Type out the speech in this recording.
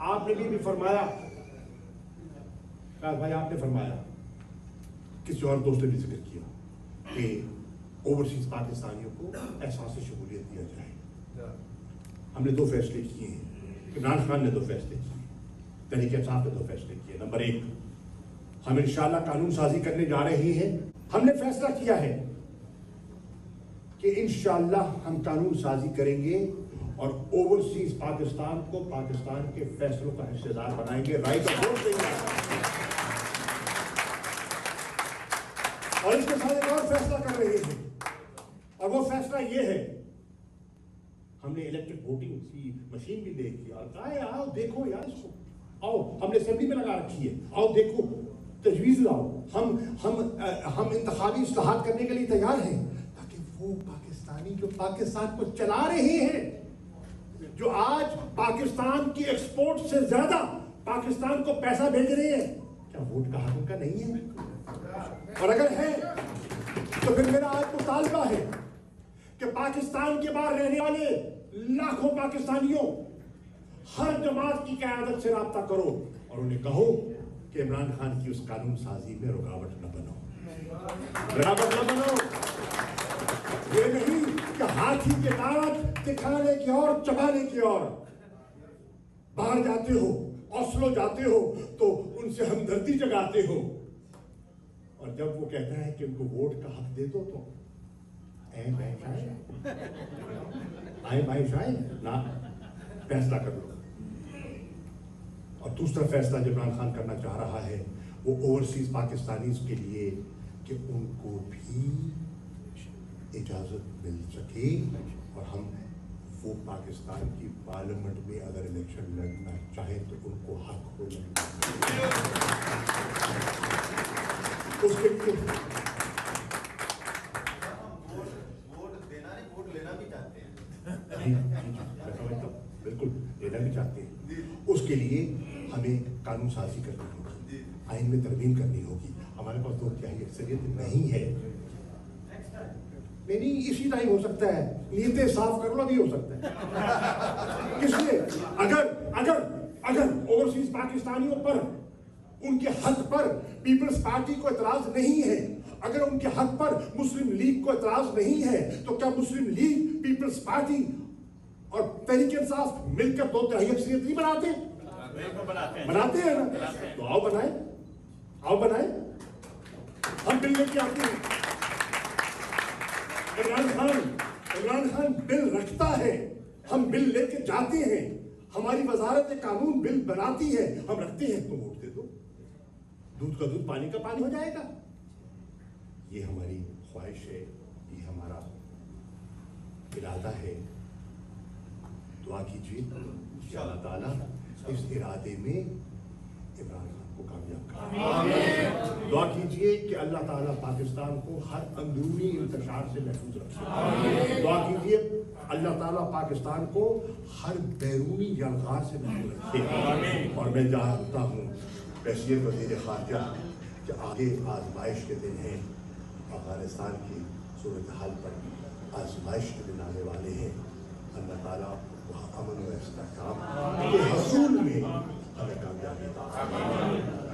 آپ نے بھی فرمایا، بھائی آپ نے فرمایا، کسی اور دوست نے بھی ذکر کیا کہ اوورسیز پاکستانیوں کو احساس شمولیت دیا جائے. ہم نے 2 فیصلے کیے ہیں. عمران خان نے 2 فیصلے کیے، تحریک انصاف نے 2 فیصلے کیے. نمبر 1، ہم انشاءاللہ قانون سازی کرنے جا رہے ہیں. ہم نے فیصلہ کیا ہے کہ انشاءاللہ ہم قانون سازی کریں گے اور اوورسیز پاکستان کو پاکستان کے فیصلوں کا حصے دار بنائیں گے، رائٹ آف ووٹ دیں گے. اور اس کے ساتھ ایک اور فیصلہ کر رہے ہیں، اور وہ فیصلہ یہ ہے، ہم نے الیکٹرک ووٹنگ کی مشین بھی لے کی اور کہا ہے آؤ دیکھو یار اس کو، آؤ ہم نے اسمبلی میں لگا رکھی ہے، آؤ دیکھو تجویز لاؤ، ہم انتخابی اصلاحات کرنے کے لیے تیار ہیں، تاکہ وہ پاکستانی جو پاکستان کو چلا رہے ہیں، جو آج پاکستان کی ایکسپورٹ سے زیادہ پاکستان کو پیسہ بھیج رہے ہیں، کیا ووٹ کا حق ان کا نہیں ہے؟ اور اگر ہے تو پھر میرا آج مطالبہ ہے کہ پاکستان کے باہر رہنے والے لاکھوں پاکستانیوں ہر جماعت کی قیادت سے رابطہ کرو اور انہیں کہو کہ عمران خان کی اس قانون سازی میں رکاوٹ نہ بنو. یہ نہیں کہ ہاتھی کے دانت دکھانے کی اور چبانے کی اور باہر جاتے ہو، اوسلو جاتے ہو تو ان سے ہمدردی جگاتے ہو، اور جب وہ کہتا ہے کہ ان کو ووٹ کا حق دے دو تو بھائی شاید نہ فیصلہ کر لو. اور دوسرا فیصلہ جو عمران خان کرنا چاہ رہا ہے وہ اوورسیز پاکستانیز کے لیے کہ ان کو بھی اجازت مل سکے اور ہم وہ پاکستان کی پارلیمنٹ میں اگر الیکشن لڑنا چاہیں تو ان کو حق ہو لڑنا. اس کے لیے بالکل لینا بھی چاہتے ہیں. اس کے لیے ہمیں قانون سازی کرنی ہوگی، آئین میں ترمیم کرنی ہوگی. ہمارے پاس 2/3 اکثریت نہیں ہے. نہیں اسی ٹائم ہو سکتا ہے، نیتیں صاف کر لو بھی ہو سکتا ہے. اس لیے اگر اوورسیز پاکستانیوں پر ان کے حق پر پیپلز پارٹی کو اعتراض نہیں ہے، اگر ان کے حق پر مسلم لیگ کو اعتراض نہیں ہے، تو کیا مسلم لیگ، پیپلز پارٹی اور تحریک انصاف مل کر 2/3 اکثریت نہیں بناتے ہیں نا؟ تو آؤ بنائیں. ہم بل لے کے آتے ہیں. عمران خان بل رکھتا ہے، ہم بل لے کے جاتے ہیں. ہماری وزارت قانون بل بناتی ہے، ہم رکھتے ہیں، تو ووٹ دے دو. دودھ کا دودھ پانی کا پانی ہو جائے گا. یہ ہماری خواہش ہے، یہ ہمارا ارادہ ہے. دعا کیجیے کہ اللہ تعالیٰ اس ارادے میں عمران خان کو کامیاب کرے. دعا کیجیے کہ اللہ تعالیٰ پاکستان کو ہر اندرونی انتشار سے محفوظ رکھے. دعا کیجیے اللہ تعالیٰ پاکستان کو ہر بیرونی یلغار سے محفوظ رکھے. اور میں جانتا ہوں بحیثیت وزیر خارجہ کہ آگے آزمائش کے دن ہیں، افغانستان کی صورتحال پر آزمائش کے دن آنے والے ہیں. اللہ تعالیٰ وہاں امن و استحکام کے حصول میں ہمیں کامیابی عطا فرمائے.